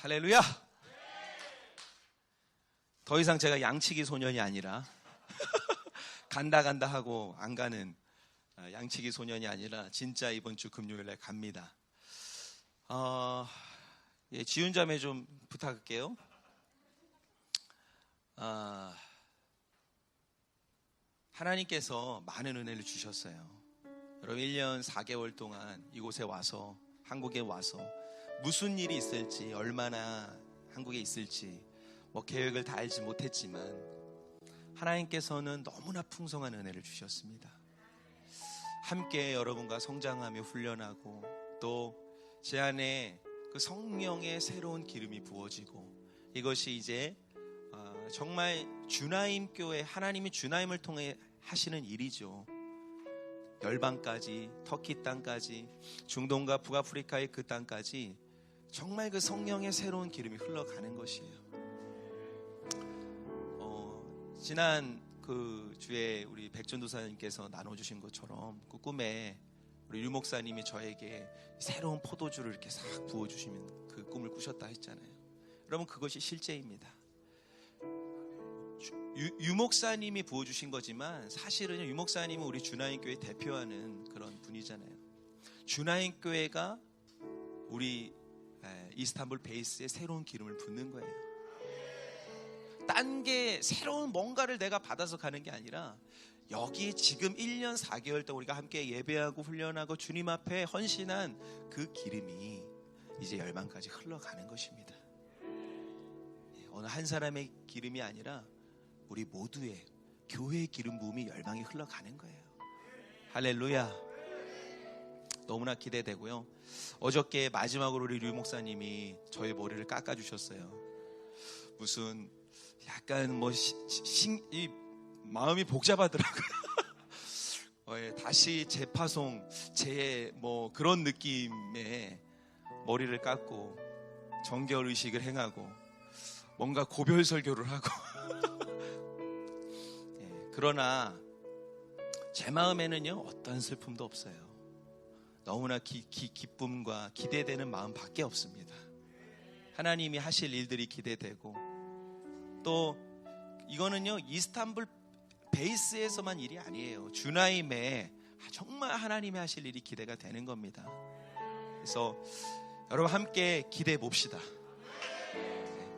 할렐루야. 더 이상 제가 양치기 소년이 아니라 간다 하고 안 가는 양치기 소년이 아니라 진짜 이번 주 금요일에 갑니다. 지훈 자매 좀 부탁할게요. 하나님께서 많은 은혜를 주셨어요. 여러분 1년 4개월 동안 이곳에 와서, 한국에 와서 무슨 일이 있을지, 얼마나 한국에 있을지 계획을 다 알지 못했지만 하나님께서는 너무나 풍성한 은혜를 주셨습니다. 함께 여러분과 성장하며 훈련하고, 또 제 안에 그 성령의 새로운 기름이 부어지고, 이것이 이제 정말 주나임 교회, 하나님이 주나임을 통해 하시는 일이죠. 열방까지, 터키 땅까지, 중동과 북아프리카의 그 땅까지 정말 그 성령의 새로운 기름이 흘러가는 것이에요. 지난 그 주에 우리 백전도사님께서 나눠주신 것처럼 그 꿈에 우리 유 목사님이 저에게 새로운 포도주를 이렇게 싹 부어주시면 그 꿈을 꾸셨다 했잖아요. 여러분, 그것이 실제입니다. 유 목사님이 부어주신 거지만 사실은 유 목사님은 우리 주나인 교회 대표하는 그런 분이잖아요. 주나인 교회가 우리 이스탄불 베이스에 새로운 기름을 붓는 거예요. 딴 게 새로운 뭔가를 내가 받아서 가는 게 아니라, 여기 지금 1년 4개월 동안 우리가 함께 예배하고 훈련하고 주님 앞에 헌신한 그 기름이 이제 열방까지 흘러가는 것입니다. 어느 한 사람의 기름이 아니라 우리 모두의 교회의 기름 부음이 열방에 흘러가는 거예요. 할렐루야. 너무나 기대되고요. 어저께 마지막으로 우리 류 목사님이 저의 머리를 깎아주셨어요. 무슨 약간 이 마음이 복잡하더라고요. 다시 재파송, 그런 느낌의 머리를 깎고 정결 의식을 행하고 뭔가 고별 설교를 하고 그러나 제 마음에는요, 어떤 슬픔도 없어요. 너무나 기쁨과 기대되는 마음밖에 없습니다. 하나님이 하실 일들이 기대되고, 또 이거는요, 이스탄불 베이스에서만 일이 아니에요. 주나임에 정말 하나님이 하실 일이 기대가 되는 겁니다. 그래서 여러분 함께 기대해 봅시다.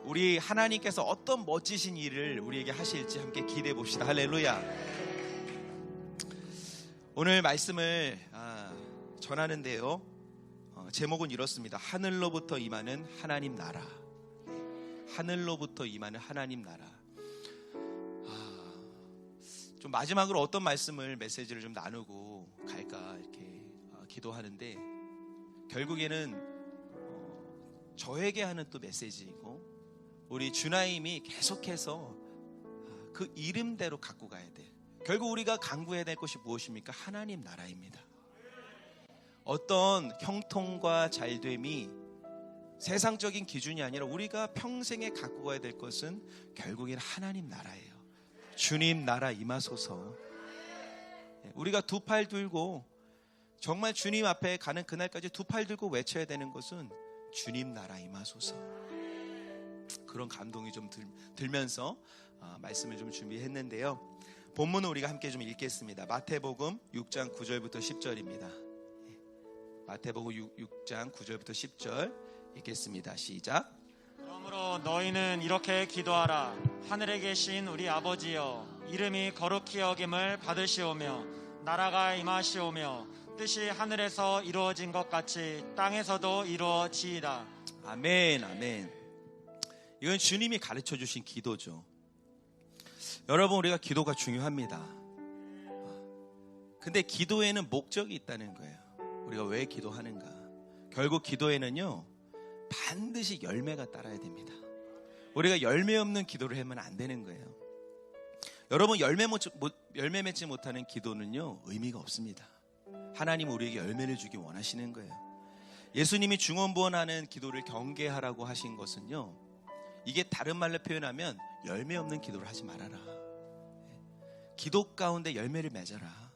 우리 하나님께서 어떤 멋지신 일을 우리에게 하실지 함께 기대해 봅시다. 할렐루야. 오늘 말씀을 전하는데요, 제목은 이렇습니다. 하늘로부터 임하는 하나님 나라. 하늘로부터 임하는 하나님 나라. 좀 마지막으로 어떤 메시지를 좀 나누고 갈까 이렇게 기도하는데, 결국에는 저에게 하는 또 메시지이고, 우리 주나임이 계속해서 그 이름대로 갖고 가야 돼. 결국 우리가 강구해야 될 것이 무엇입니까? 하나님 나라입니다. 어떤 형통과 잘됨이 세상적인 기준이 아니라 우리가 평생에 갖고 가야 될 것은 결국엔 하나님 나라예요. 주님 나라 임하소서. 우리가 두 팔 들고 정말 주님 앞에 가는 그날까지 두 팔 들고 외쳐야 되는 것은 주님 나라 임하소서. 그런 감동이 좀 들면서 말씀을 좀 준비했는데요. 본문은 우리가 함께 좀 읽겠습니다. 마태복음 6장 9절부터 10절입니다. 마태복음 6장 9절부터 10절 읽겠습니다. 시작. 그러므로 너희는 이렇게 기도하라. 하늘에 계신 우리 아버지여, 이름이 거룩히 여김을 받으시오며 나라가 임하시오며 뜻이 하늘에서 이루어진 것 같이 땅에서도 이루어지이다. 아멘. 아멘. 이건 주님이 가르쳐 주신 기도죠. 여러분, 우리가 기도가 중요합니다. 근데 기도에는 목적이 있다는 거예요. 우리가 왜 기도하는가? 결국 기도에는요, 반드시 열매가 따라야 됩니다. 우리가 열매 없는 기도를 하면 안 되는 거예요. 여러분, 열매 맺지 못하는 기도는요, 의미가 없습니다. 하나님은 우리에게 열매를 주기 원하시는 거예요. 예수님이 중언부언하는 기도를 경계하라고 하신 것은요, 이게 다른 말로 표현하면 열매 없는 기도를 하지 말아라. 기도 가운데 열매를 맺어라.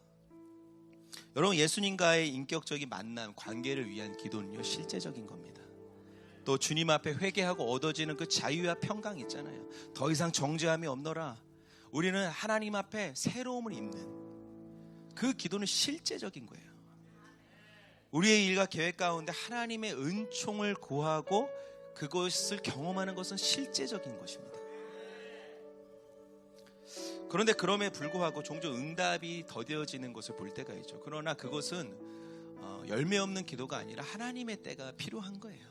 여러분, 예수님과의 인격적인 만남, 관계를 위한 기도는요, 실제적인 겁니다. 또 주님 앞에 회개하고 얻어지는 그 자유와 평강 있잖아요. 더 이상 정죄함이 없노라. 우리는 하나님 앞에 새로움을 입는 그 기도는 실제적인 거예요. 우리의 일과 계획 가운데 하나님의 은총을 구하고 그것을 경험하는 것은 실제적인 것입니다. 그런데 그럼에 불구하고 종종 응답이 더뎌지는 것을 볼 때가 있죠. 그러나 그것은 열매 없는 기도가 아니라 하나님의 때가 필요한 거예요.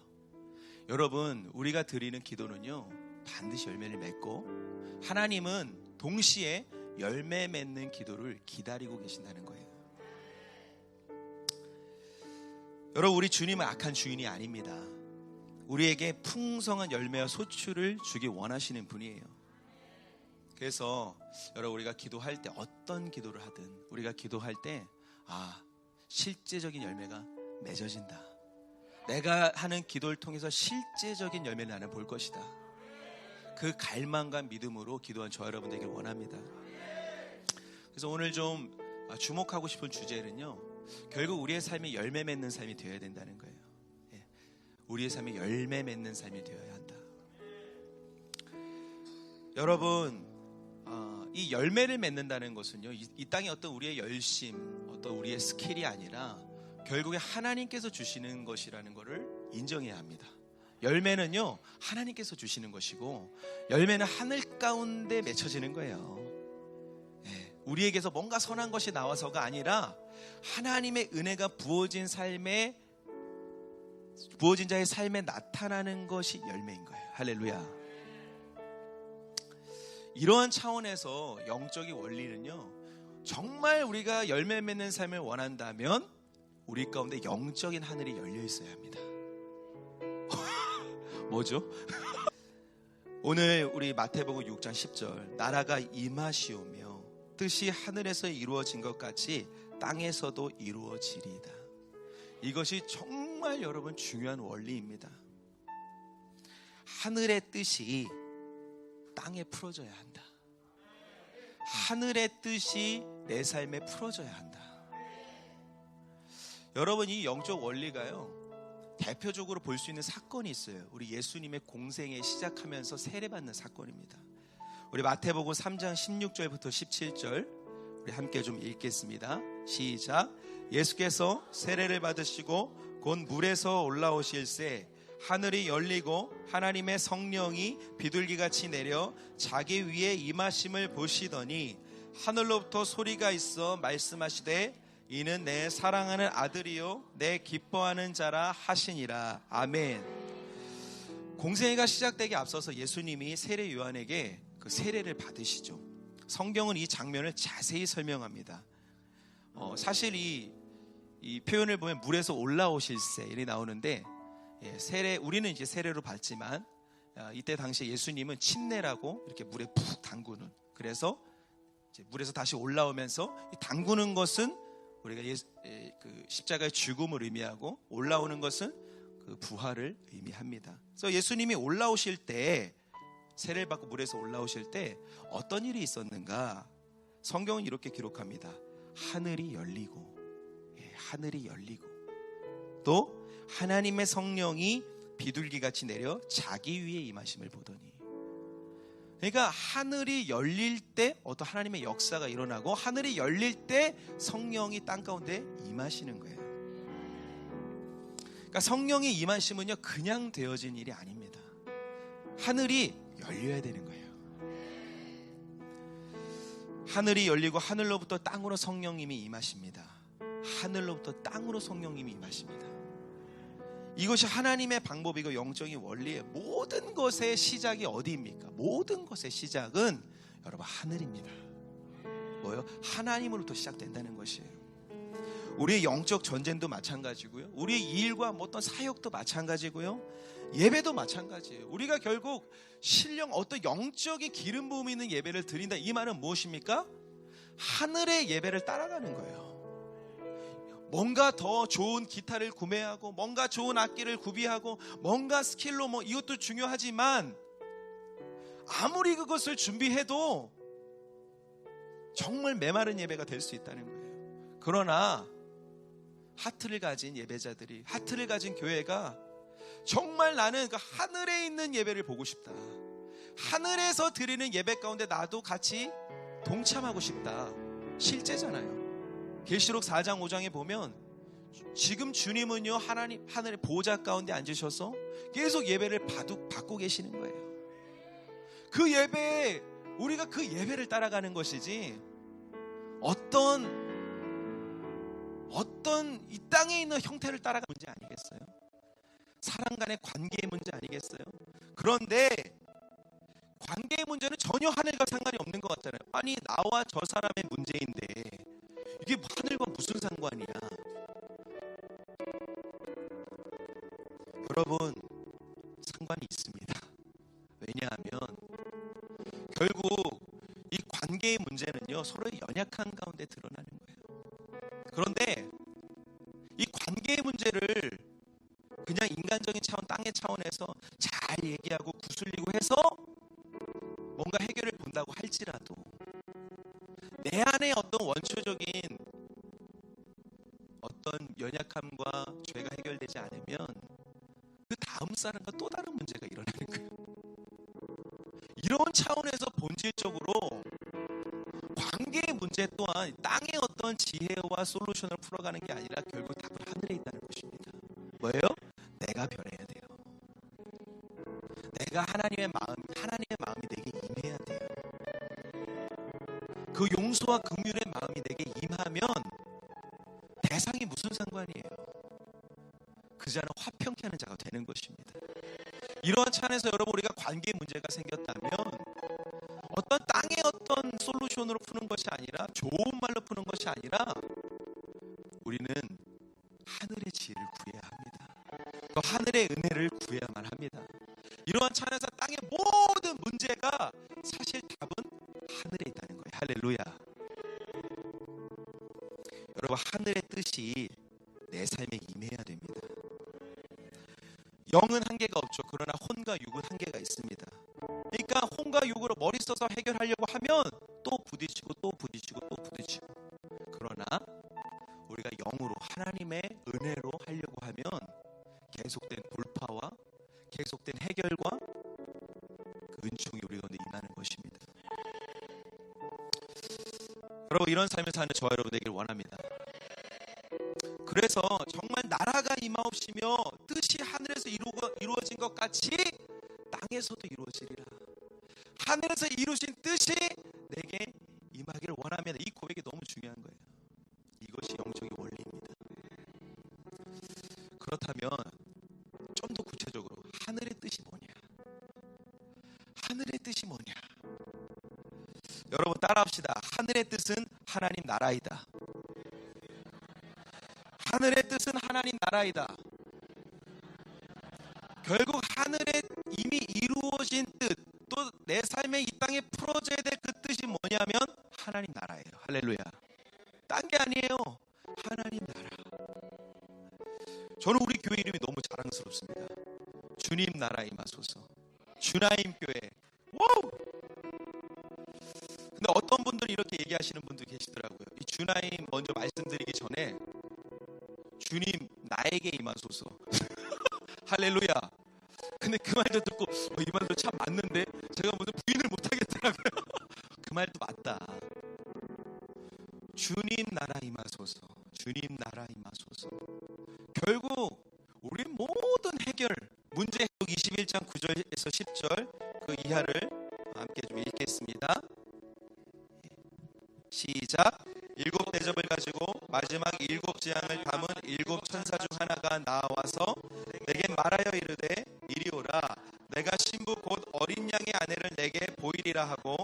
여러분, 우리가 드리는 기도는요 반드시 열매를 맺고 하나님은 동시에 열매 맺는 기도를 기다리고 계신다는 거예요. 여러분, 우리 주님은 악한 주인이 아닙니다. 우리에게 풍성한 열매와 소출을 주기 원하시는 분이에요. 그래서 여러분, 우리가 기도할 때 어떤 기도를 하든 우리가 기도할 때 실제적인 열매가 맺어진다. 내가 하는 기도를 통해서 실제적인 열매를 나는 볼 것이다. 그 갈망과 믿음으로 기도한 저 여러분 되길 원합니다. 그래서 오늘 좀 주목하고 싶은 주제는요, 결국 우리의 삶이 열매 맺는 삶이 되어야 된다는 거예요. 우리의 삶이 열매 맺는 삶이 되어야 한다. 여러분, 이 열매를 맺는다는 것은요, 이 땅에 어떤 우리의 열심, 어떤 우리의 스킬이 아니라 결국에 하나님께서 주시는 것이라는 것을 인정해야 합니다. 열매는요 하나님께서 주시는 것이고 열매는 하늘 가운데 맺혀지는 거예요. 우리에게서 뭔가 선한 것이 나와서가 아니라 하나님의 은혜가 부어진 자의 삶에 나타나는 것이 열매인 거예요. 할렐루야. 이러한 차원에서 영적인 원리는요, 정말 우리가 열매 맺는 삶을 원한다면 우리 가운데 영적인 하늘이 열려 있어야 합니다. 뭐죠? 오늘 우리 마태복음 6장 10절, 나라가 임하시오며 뜻이 하늘에서 이루어진 것 같이 땅에서도 이루어지리이다. 이것이 정말 여러분 중요한 원리입니다. 하늘의 뜻이 땅에 풀어져야 한다. 하늘의 뜻이 내 삶에 풀어져야 한다. 여러분, 이 영적 원리가요, 대표적으로 볼 수 있는 사건이 있어요. 우리 예수님의 공생에 시작하면서 세례받는 사건입니다. 우리 마태복음 3장 16절부터 17절 우리 함께 좀 읽겠습니다. 시작. 예수께서 세례를 받으시고 곧 물에서 올라오실새 하늘이 열리고 하나님의 성령이 비둘기같이 내려 자기 위에 임하심을 보시더니 하늘로부터 소리가 있어 말씀하시되 이는 내 사랑하는 아들이요 내 기뻐하는 자라 하시니라. 아멘. 공생애가 시작되기 앞서서 예수님이 세례 요한에게 그 세례를 받으시죠. 성경은 이 장면을 자세히 설명합니다. 사실 이 표현을 보면 물에서 올라오실새 이렇게 나오는데, 우리는 이제 세례로 받지만 이때 당시에 예수님은 침례라고 이렇게 물에 푹 담그는, 그래서 이제 물에서 다시 올라오면서 담그는 것은 우리가 그 십자가의 죽음을 의미하고 올라오는 것은 그 부활을 의미합니다. 그래서 예수님이 올라오실 때, 세례를 받고 물에서 올라오실 때 어떤 일이 있었는가? 성경은 이렇게 기록합니다. 하늘이 열리고, 하늘이 열리고 또 하나님의 성령이 비둘기같이 내려 자기 위에 임하심을 보더니. 그러니까 하늘이 열릴 때 어떤 하나님의 역사가 일어나고 하늘이 열릴 때 성령이 땅 가운데 임하시는 거예요. 그러니까 성령이 임하심은요 그냥 되어진 일이 아닙니다. 하늘이 열려야 되는 거예요. 하늘이 열리고 하늘로부터 땅으로 성령님이 임하십니다. 하늘로부터 땅으로 성령님이 임하십니다. 이것이 하나님의 방법이고 영적인 원리예요. 모든 것의 시작이 어디입니까? 모든 것의 시작은 여러분 하늘입니다. 뭐요? 하나님으로부터 시작된다는 것이에요. 우리의 영적 전쟁도 마찬가지고요. 우리의 일과 어떤 사역도 마찬가지고요. 예배도 마찬가지예요. 우리가 결국 신령 어떤 영적인 기름 부음이 있는 예배를 드린다. 이 말은 무엇입니까? 하늘의 예배를 따라가는 거예요. 뭔가 더 좋은 기타를 구매하고 뭔가 좋은 악기를 구비하고 뭔가 스킬로 이것도 중요하지만 아무리 그것을 준비해도 정말 메마른 예배가 될 수 있다는 거예요. 그러나 하트를 가진 예배자들이, 하트를 가진 교회가 정말 나는 그 하늘에 있는 예배를 보고 싶다. 하늘에서 드리는 예배 가운데 나도 같이 동참하고 싶다. 실제잖아요. 계시록 4장 5장에 보면 지금 주님은요 하나님 하늘의 보좌 가운데 앉으셔서 계속 예배를 받고 계시는 거예요. 그 예배에 우리가 그 예배를 따라가는 것이지 어떤 이 땅에 있는 형태를 따라가는 문제 아니겠어요? 사람 간의 관계의 문제 아니겠어요? 그런데 관계의 문제는 전혀 하늘과 상관이 없는 것 같잖아요. 아니 나와 저 사람의 문제인데 이게 하늘과 무슨 상관이야? 여러분 상관이 있습니다. 왜냐하면 결국 이 관계의 문제는요 서로의 연약한 가운데 드러나는 거예요. 그런데 이 관계의 문제를 그냥 인간적인 차원, 땅의 차원에서 잘 얘기하고 구슬리고 해서 뭔가 해결을 본다고 할지라도 내 안에 어떤 원초적인 어떤 연약함과 죄가 해결되지 않으면 그 다음 사람과 또 다른 문제가 일어나는 거예요. 이런 차원에서 본질적으로 관계의 문제 또한 땅의 어떤 지혜와 솔루션을 풀어가는 게 아니라 결국 답은 하늘에 있다는 것입니다. 뭐예요? 내가 변해야 돼요. 내가 하나님의 마음이 내게 임해야 돼요. 그 용서와 긍휼의 마음이 내게 임하면 대상이 무슨 상관이에요? 그 자는 화평케 하는 자가 되는 것입니다. 이러한 차원에서 여러분 우리가 관계의 문제가 생겼다면 어떤 땅의 어떤 솔루션으로 푸는 것이 아니라 좋은 말로 푸는 것이 아니라 우리는 하늘의 지혜를 구해야 합니다. 또 하늘의 은혜를 구해야만 합니다. 이러한 차원에서 땅의 모든 문제가 사실 답은 하늘에 있다는 거예요. 할렐루야. 여러분 하늘의 뜻이 내 삶에 임해야 됩니다. 영은 한계가 없죠. 그러나 혼과 육은 한계가 있습니다. 그러니까 혼과 육으로 머리 써서 해결하려고 하면 또 부딪히고 또 부딪히고 또 부딪히고. 그러나 우리가 영으로 하나님의 은혜로 하려고 하면 계속된 돌파와 계속된 해결과 그 은총이 우리 가운데 임하는 것입니다. 여러분 이런 삶을 사는 저와 여러분 되길 원합니다. 그래서 정말 나라가 임하옵시며 뜻이 하늘에서 이루어진 것 같이 땅에서도 이루어지리라. 하늘에서 이루신 뜻이 내게 임하기를 원하면 이 고백이 너무 중요한 거예요. 이것이 영적인 원리입니다. 그렇다면 좀 더 구체적으로 하늘의 뜻이 뭐냐? 하늘의 뜻이 뭐냐? 여러분 따라합시다. 하늘의 뜻은 하나님 나라이다. 하늘의 뜻은 하나님 나라이다. 결국 하늘에 이미 이루어진 뜻, 또 내 삶에 이 땅에 풀어져야 될 그 뜻이 뭐냐면 하나님 나라예요. 할렐루야. 딴 게 아니에요. 하나님 나라. 저는 우리 교회 이름이 너무 자랑스럽습니다. 주님 나라 임하소서. 주나임 교회. 와우! 근데 어떤 분들은 이렇게 얘기하시는 분도 계시더라고요. 이 주나임 먼저 말씀드리기 전에 주님 나에게 임하소서. 할렐루야. 근데 그 말도 듣고 이 말도 참 맞는데 제가 무슨 부인을 못하겠더라고요. 그 말도 맞다. 주님 나라 임하소서. 주님 나라 임하소서. 결국 우리 모든 해결 문제 해결 21장 9절에서 10절 그 이하를 함께 좀 읽겠습니다. 시작. 7 대접을 가지고 마지막 7 재앙을 담은 7 천사 중 하나가 나와서 내게 말하여 이르되 이리 오라. 내가 신부 곧 어린 양의 아내를 내게 보이리라 하고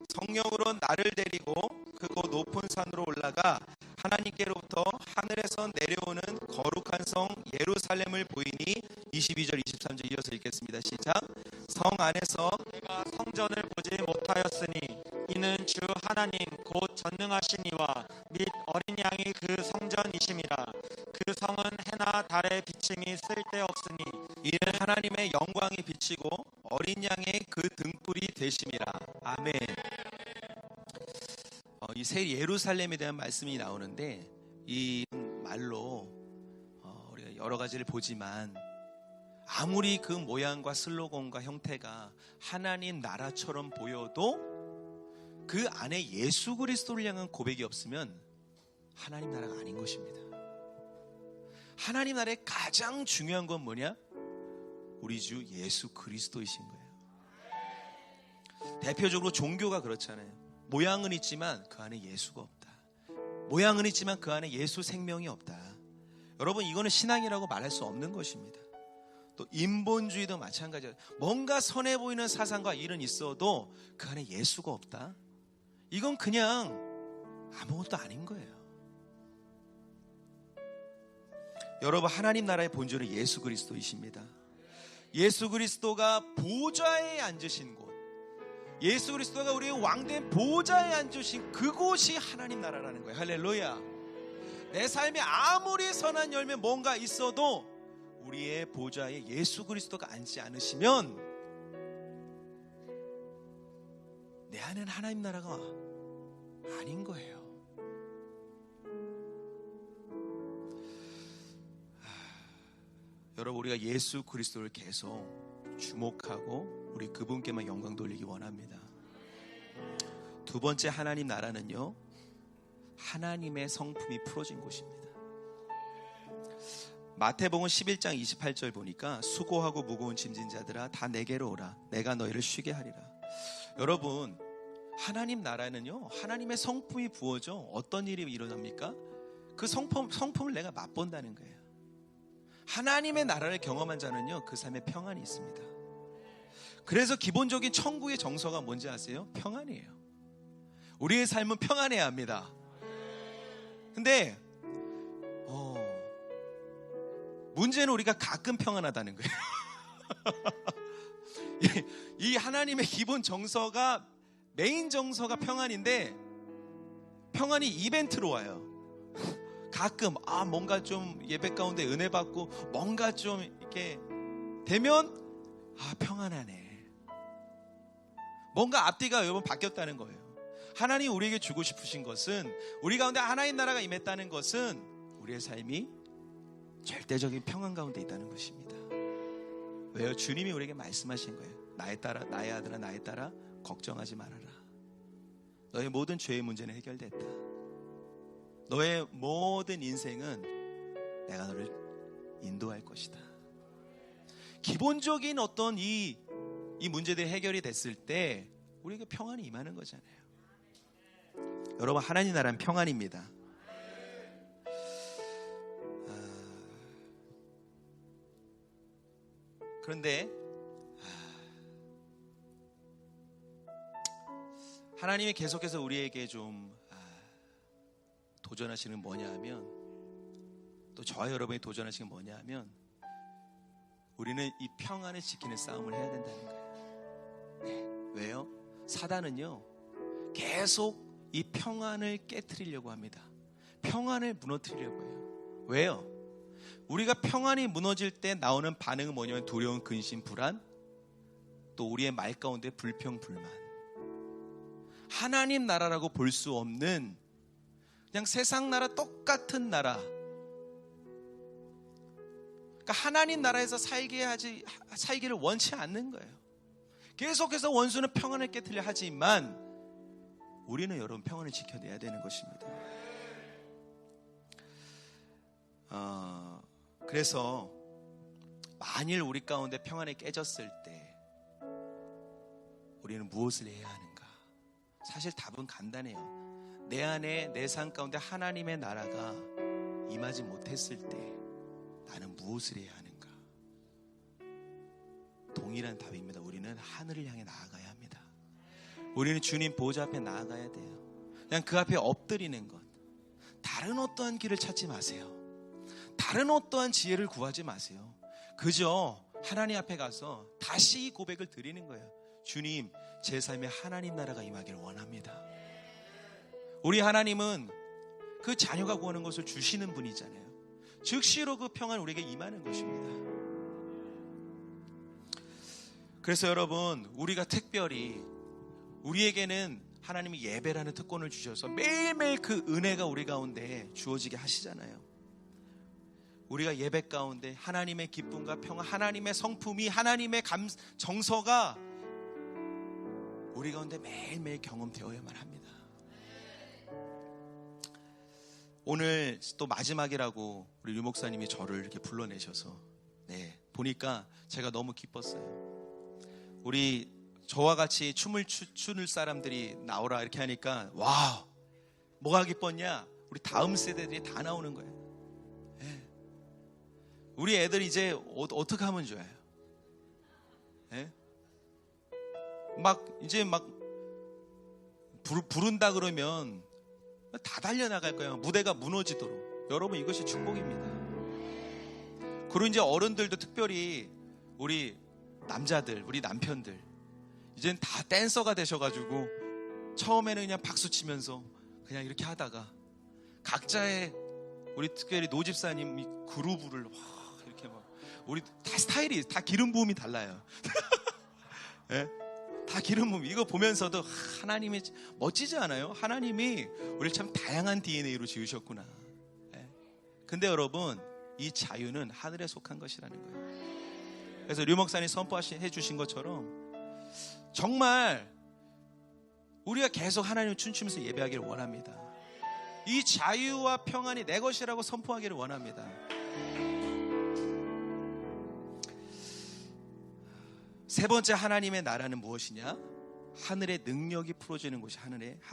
성령으로 나를 데리고 크고 높은 산으로 올라가 하나님께로부터 하늘에서 내려오는 거룩한 성 예루살렘을 보이니 22절 23절 이어서 읽겠습니다. 시작. 성 안에서 내가 성전을 보지 못하였으니 이는 주 하나님 곧 전능하신 이와 및 어린 양이 그 성전이심이라. 그 성은 해나 달의 비침이 쓸데없으니 이는 하나님의 영광이 비치고 어린 양의 그 등불이 되심이라. 아멘. 이 새 예루살렘에 대한 말씀이 나오는데 이 말로 우리가 여러 가지를 보지만 아무리 그 모양과 슬로건과 형태가 하나님 나라처럼 보여도 그 안에 예수 그리스도를 향한 고백이 없으면 하나님 나라가 아닌 것입니다. 하나님 나라의 가장 중요한 건 뭐냐? 우리 주 예수 그리스도이신 거예요. 대표적으로 종교가 그렇잖아요. 모양은 있지만 그 안에 예수가 없다. 모양은 있지만 그 안에 예수 생명이 없다. 여러분, 이거는 신앙이라고 말할 수 없는 것입니다. 또 인본주의도 마찬가지예요. 뭔가 선해 보이는 사상과 일은 있어도 그 안에 예수가 없다. 이건 그냥 아무것도 아닌 거예요. 여러분, 하나님 나라의 본질은 예수 그리스도이십니다. 예수 그리스도가 보좌에 앉으신 곳, 예수 그리스도가 우리의 왕된 보좌에 앉으신 그곳이 하나님 나라라는 거예요. 할렐루야. 내 삶에 아무리 선한 열매 뭔가 있어도 우리의 보좌에 예수 그리스도가 앉지 않으시면 내 안에는 하나님 나라가 아닌 거예요. 여러분, 우리가 예수 그리스도를 계속 주목하고 우리 그분께만 영광 돌리기 원합니다. 두 번째 하나님 나라는요, 하나님의 성품이 풀어진 곳입니다. 마태복음 11장 28절 보니까 수고하고 무거운 짐진 자들아 다 내게로 오라 내가 너희를 쉬게 하리라. 여러분, 하나님 나라는요, 하나님의 성품이 부어져 어떤 일이 일어납니까? 그 성품을 내가 맛본다는 거예요. 하나님의 나라를 경험한 자는요, 그 삶에 평안이 있습니다. 그래서 기본적인 천국의 정서가 뭔지 아세요? 평안이에요. 우리의 삶은 평안해야 합니다. 근데 문제는 우리가 가끔 평안하다는 거예요. 이 하나님의 기본 정서가, 메인 정서가 평안인데 평안이 이벤트로 와요. 가끔 뭔가 좀 예배 가운데 은혜 받고 뭔가 좀 이렇게 되면 평안하네. 뭔가 앞뒤가 여러분 바뀌었다는 거예요. 하나님 우리에게 주고 싶으신 것은, 우리 가운데 하나님 나라가 임했다는 것은 우리의 삶이 절대적인 평안 가운데 있다는 것입니다. 왜요? 주님이 우리에게 말씀하신 거예요. 나의 아들아 나의 딸아 걱정하지 말아라. 너의 모든 죄의 문제는 해결됐다. 너의 모든 인생은 내가 너를 인도할 것이다. 기본적인 어떤 이 문제들이 해결이 됐을 때 우리에게 평안이 임하는 거잖아요. 여러분, 하나님 나라는 평안입니다. 그런데 하나님이 계속해서 우리에게 좀 도전하시는 뭐냐 하면, 또 저와 여러분이 도전하시는 뭐냐 하면, 우리는 이 평안을 지키는 싸움을 해야 된다는 거예요. 네. 왜요? 사단은요, 계속 이 평안을 깨트리려고 합니다. 평안을 무너뜨리려고 해요. 왜요? 우리가 평안이 무너질 때 나오는 반응은 뭐냐면 두려움, 근심, 불안, 또 우리의 말 가운데 불평, 불만. 하나님 나라라고 볼 수 없는 그냥 세상 나라 똑같은 나라, 그러니까 하나님 나라에서 살기를 원치 않는 거예요. 계속해서 원수는 평안을 깨트리려 하지만 우리는 여러분 평안을 지켜내야 되는 것입니다. 그래서 만일 우리 가운데 평안이 깨졌을 때 우리는 무엇을 해야 하는가? 사실 답은 간단해요. 내 안에, 내 삶 가운데 하나님의 나라가 임하지 못했을 때 나는 무엇을 해야 하는가? 동일한 답입니다. 우리는 하늘을 향해 나아가야 합니다. 우리는 주님 보좌 앞에 나아가야 돼요. 그냥 그 앞에 엎드리는 것, 다른 어떠한 길을 찾지 마세요. 다른 어떠한 지혜를 구하지 마세요. 그저 하나님 앞에 가서 다시 이 고백을 드리는 거예요. 주님, 제 삶에 하나님 나라가 임하기를 원합니다. 우리 하나님은 그 자녀가 구하는 것을 주시는 분이잖아요. 즉시로 그 평안 우리에게 임하는 것입니다. 그래서 여러분, 우리가 특별히, 우리에게는 하나님이 예배라는 특권을 주셔서 매일매일 그 은혜가 우리 가운데 주어지게 하시잖아요. 우리가 예배 가운데 하나님의 기쁨과 평화, 하나님의 성품이, 하나님의 정서가 우리 가운데 매일매일 경험되어야만 합니다. 오늘 또 마지막이라고 우리 유 목사님이 저를 이렇게 불러내셔서 보니까 제가 너무 기뻤어요. 우리 저와 같이 춤을 추는 사람들이 나오라 이렇게 하니까 와, 뭐가 기뻤냐? 우리 다음 세대들이 다 나오는 거예요. 우리 애들 이제 어떻게 하면 좋아요? 이제 부른다 그러면 다 달려나갈 거예요. 무대가 무너지도록. 여러분, 이것이 축복입니다. 그리고 이제 어른들도 특별히 우리 남자들, 우리 남편들 이젠 다 댄서가 되셔가지고 처음에는 그냥 박수 치면서 그냥 이렇게 하다가 각자의 우리 특별히 노집사님 그루브를 이렇게 우리 다 스타일이 다 기름 부음이 달라요. 다 기름 부음. 이거 보면서도 하나님이 멋지지 않아요? 하나님이 우리를 참 다양한 DNA로 지으셨구나. 근데 여러분, 이 자유는 하늘에 속한 것이라는 거예요. 그래서 류 목사님 선포해 주신 것처럼 정말 우리가 계속 하나님을 춤추면서 예배하기를 원합니다. 이 자유와 평안이 내 것이라고 선포하기를 원합니다. 세 번째 하나님의 나라는 무엇이냐? 하늘의 능력이 풀어지는 곳이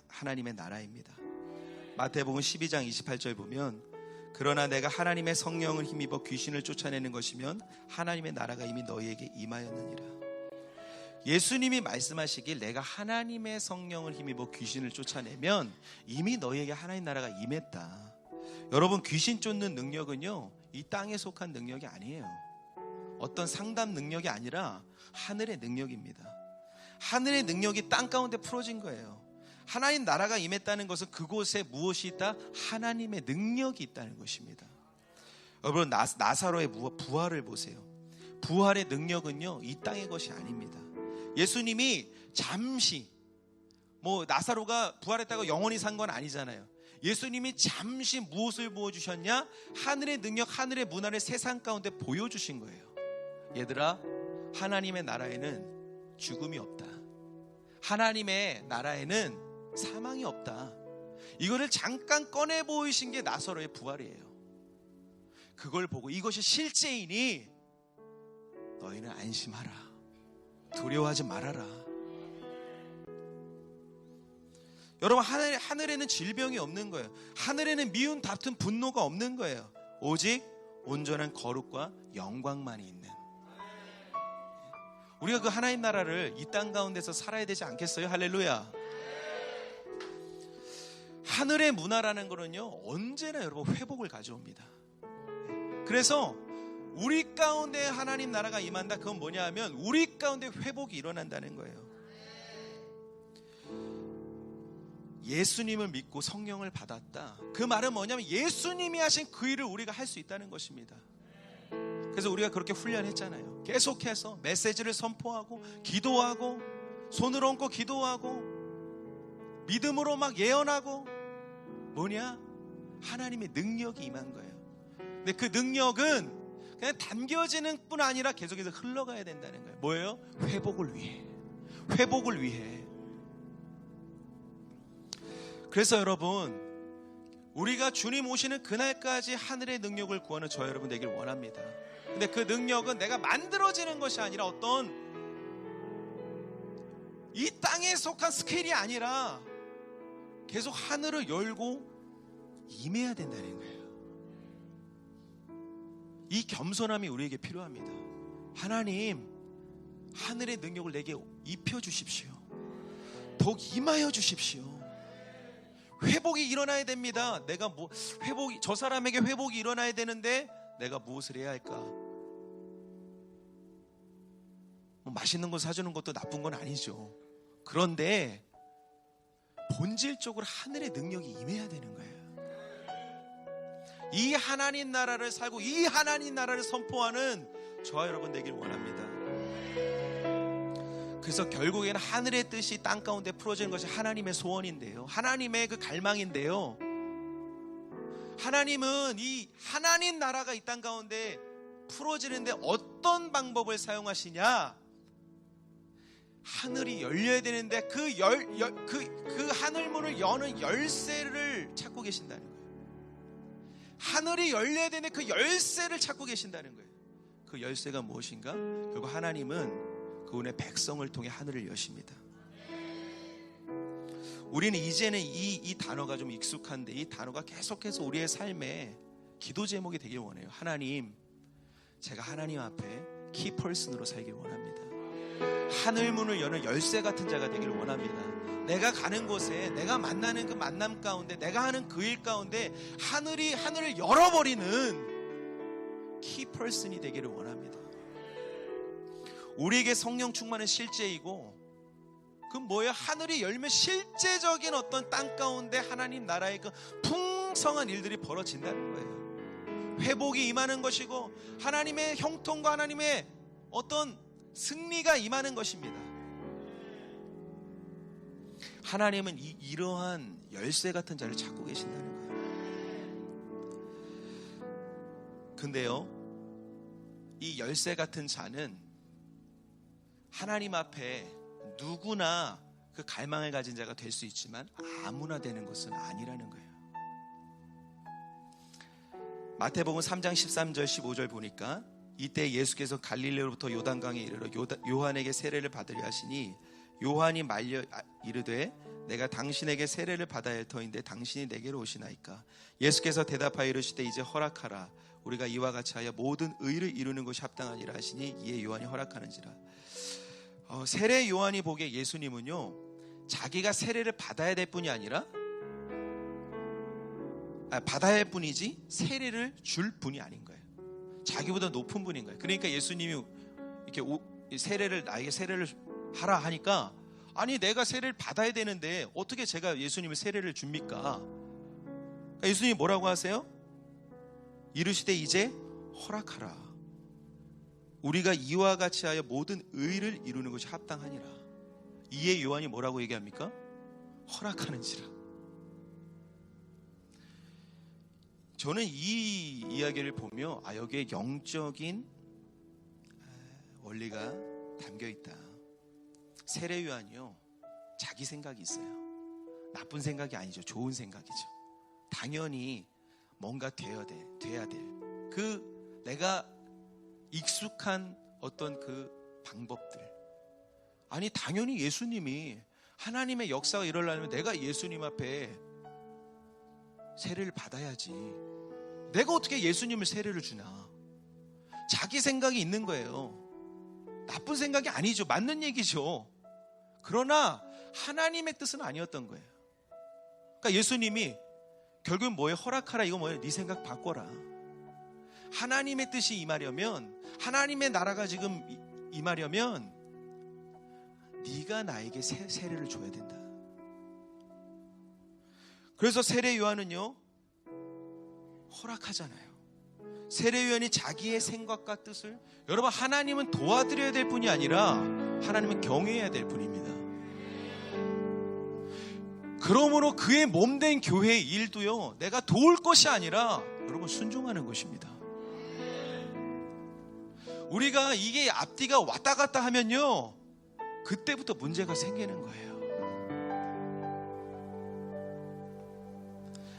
하나님의 나라입니다. 마태복음 12장 28절 보면 그러나 내가 하나님의 성령을 힘입어 귀신을 쫓아내는 것이면 하나님의 나라가 이미 너희에게 임하였느니라. 예수님이 말씀하시길 내가 하나님의 성령을 힘입어 귀신을 쫓아내면 이미 너희에게 하나님 나라가 임했다. 여러분, 귀신 쫓는 능력은요, 이 땅에 속한 능력이 아니에요. 어떤 상담 능력이 아니라 하늘의 능력입니다. 하늘의 능력이 땅 가운데 풀어진 거예요. 하나님 나라가 임했다는 것은 그곳에 무엇이 있다? 하나님의 능력이 있다는 것입니다. 여러분, 나사로의 부활을 보세요. 부활의 능력은요, 이 땅의 것이 아닙니다. 예수님이 잠시 나사로가 부활했다고 영원히 산 건 아니잖아요. 예수님이 잠시 무엇을 보여주셨냐? 하늘의 능력, 하늘의 문화를 세상 가운데 보여주신 거예요. 얘들아, 하나님의 나라에는 죽음이 없다. 하나님의 나라에는 사망이 없다. 이거를 잠깐 꺼내 보이신 게 나사로의 부활이에요. 그걸 보고 이것이 실제이니 너희는 안심하라. 두려워하지 말아라. 여러분, 하늘에는 질병이 없는 거예요. 하늘에는 미운 다툼 분노가 없는 거예요. 오직 온전한 거룩과 영광만이 있는, 우리가 그 하나님 나라를 이 땅 가운데서 살아야 되지 않겠어요? 할렐루야. 하늘의 문화라는 거는요, 언제나 여러분 회복을 가져옵니다. 그래서 우리 가운데 하나님 나라가 임한다. 그건 뭐냐 하면 우리 가운데 회복이 일어난다는 거예요. 예수님을 믿고 성령을 받았다. 그 말은 뭐냐면 예수님이 하신 그 일을 우리가 할 수 있다는 것입니다. 그래서 우리가 그렇게 훈련했잖아요. 계속해서 메시지를 선포하고 기도하고 손을 얹고 기도하고 믿음으로 막 예언하고, 뭐냐? 하나님의 능력이 임한 거예요. 근데 그 능력은 그냥 담겨지는 뿐 아니라 계속해서 흘러가야 된다는 거예요. 뭐예요? 회복을 위해. 회복을 위해. 그래서 여러분, 우리가 주님 오시는 그날까지 하늘의 능력을 구하는 저 여러분 되길 원합니다. 근데 그 능력은 내가 만들어지는 것이 아니라 어떤 이 땅에 속한 스케일이 아니라 계속 하늘을 열고 임해야 된다는 거예요. 이 겸손함이 우리에게 필요합니다. 하나님, 하늘의 능력을 내게 입혀주십시오. 더욱 임하여 주십시오. 회복이 일어나야 됩니다. 저 사람에게 회복이 일어나야 되는데 내가 무엇을 해야 할까? 맛있는 거 사주는 것도 나쁜 건 아니죠. 그런데 본질적으로 하늘의 능력이 임해야 되는 거예요. 이 하나님 나라를 살고 이 하나님 나라를 선포하는 저와 여러분 되길 원합니다. 그래서 결국에는 하늘의 뜻이 땅 가운데 풀어지는 것이 하나님의 소원인데요, 하나님의 그 갈망인데요, 하나님은 이 하나님 나라가 이 땅 가운데 풀어지는데 어떤 방법을 사용하시냐? 하늘이 열려야 되는데 그 하늘문을 여는 열쇠를 찾고 계신다는 거예요. 하늘이 열려야 되는데 그 열쇠를 찾고 계신다는 거예요. 그 열쇠가 무엇인가? 결국 하나님은 그분의 백성을 통해 하늘을 여십니다. 우리는 이제는 이 단어가 좀 익숙한데 이 단어가 계속해서 우리의 삶에 기도 제목이 되길 원해요. 하나님, 제가 하나님 앞에 키퍼슨으로 살길 원합니다. 하늘문을 여는 열쇠 같은 자가 되길 원합니다. 내가 가는 곳에, 내가 만나는 그 만남 가운데, 내가 하는 그 일 가운데 하늘을 열어버리는 키퍼슨이 되기를 원합니다. 우리에게 성령 충만은 실제이고, 그 뭐예요? 하늘이 열면 실제적인 어떤 땅 가운데 하나님 나라의 그 풍성한 일들이 벌어진다는 거예요. 회복이 임하는 것이고 하나님의 형통과 하나님의 어떤 승리가 임하는 것입니다. 하나님은 이러한 열쇠 같은 자를 찾고 계신다는 거예요. 근데요, 이 열쇠 같은 자는 하나님 앞에 누구나 그 갈망을 가진 자가 될 수 있지만 아무나 되는 것은 아니라는 거예요. 마태복음 3장 13절 15절 보니까 이때 예수께서 갈릴레로부터 요단강에 이르러 요한에게 세례를 받으려 하시니 요한이 말려 이르되 내가 당신에게 세례를 받아야 할 터인데 당신이 내게로 오시나이까. 예수께서 대답하여 이르시되 이제 허락하라. 우리가 이와 같이 하여 모든 의를 이루는 것이 합당하니라 하시니 이에 요한이 허락하는지라. 세례 요한이 보기에 예수님은요, 자기가 세례를 받아야 될 뿐이 아니라 받아야 할 뿐이지 세례를 줄 분이 아닌 거예요. 자기보다 높은 분인 거예요. 그러니까 예수님이 이렇게 세례를, 나에게 세례를 하라 하니까, 아니 내가 세례를 받아야 되는데 어떻게 제가 예수님을 세례를 줍니까? 그러니까 예수님이 뭐라고 하세요? 이르시되 이제 허락하라. 우리가 이와 같이 하여 모든 의를 이루는 것이 합당하니라. 이에 요한이 뭐라고 얘기합니까? 허락하는지라. 저는 이 이야기를 보며 여기에 영적인 원리가 담겨 있다. 세례 요한이요, 자기 생각이 있어요. 나쁜 생각이 아니죠. 좋은 생각이죠. 당연히 뭔가 돼야 될 그 내가 익숙한 어떤 그 방법들, 아니 당연히 예수님이 하나님의 역사가 일어나려면 내가 예수님 앞에 세례를 받아야지. 내가 어떻게 예수님을 세례를 주나. 자기 생각이 있는 거예요. 나쁜 생각이 아니죠. 맞는 얘기죠. 그러나 하나님의 뜻은 아니었던 거예요. 그러니까 예수님이 결국은 뭐예요? 허락하라. 이거 뭐예요? 네 생각 바꿔라. 하나님의 뜻이 임하려면, 하나님의 나라가 지금 임하려면 네가 나에게 세례를 줘야 된다. 그래서 세례 요한은요, 허락하잖아요. 세례 요한이 자기의 생각과 뜻을, 여러분, 하나님은 도와드려야 될 뿐이 아니라 하나님은 경외해야 될 뿐입니다. 그러므로 그의 몸된 교회의 일도요, 내가 도울 것이 아니라 여러분 순종하는 것입니다. 우리가 이게 앞뒤가 왔다 갔다 하면요, 그때부터 문제가 생기는 거예요.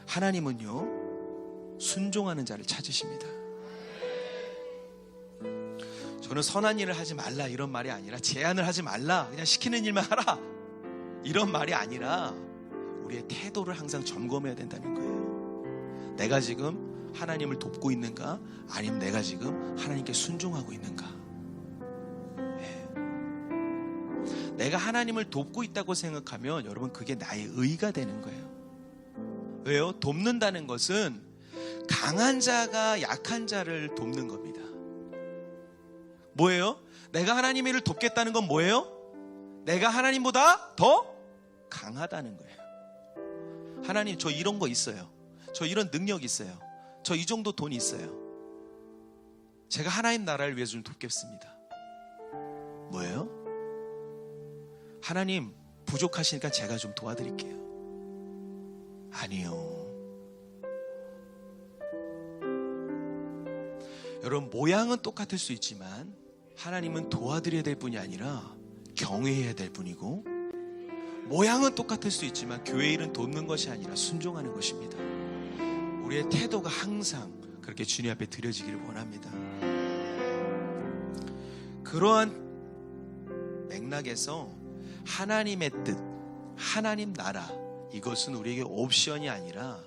하나님은요, 순종하는 자를 찾으십니다. 저는 선한 일을 하지 말라 이런 말이 아니라, 제안을 하지 말라, 그냥 시키는 일만 하라 이런 말이 아니라, 우리의 태도를 항상 점검해야 된다는 거예요. 내가 지금 하나님을 돕고 있는가, 아니면 내가 지금 하나님께 순종하고 있는가. 내가 하나님을 돕고 있다고 생각하면 여러분, 그게 나의 의가 되는 거예요. 왜요? 돕는다는 것은 강한 자가 약한 자를 돕는 겁니다. 뭐예요? 내가 하나님의 일을 돕겠다는 건 뭐예요? 내가 하나님보다 더 강하다는 거예요. 하나님, 저 이런 거 있어요. 저 이런 능력 있어요. 저 이 정도 돈 있어요. 제가 하나님 나라를 위해서 좀 돕겠습니다. 뭐예요? 하나님, 부족하시니까 제가 좀 도와드릴게요. 아니요. 여러분, 모양은 똑같을 수 있지만 하나님은 도와드려야 될 분이 아니라 경외해야 될 분이고, 모양은 똑같을 수 있지만 교회 일은 돕는 것이 아니라 순종하는 것입니다. 우리의 태도가 항상 그렇게 주님 앞에 드려지기를 원합니다. 그러한 맥락에서 하나님의 뜻, 하나님 나라, 이것은 우리에게 옵션이 아니라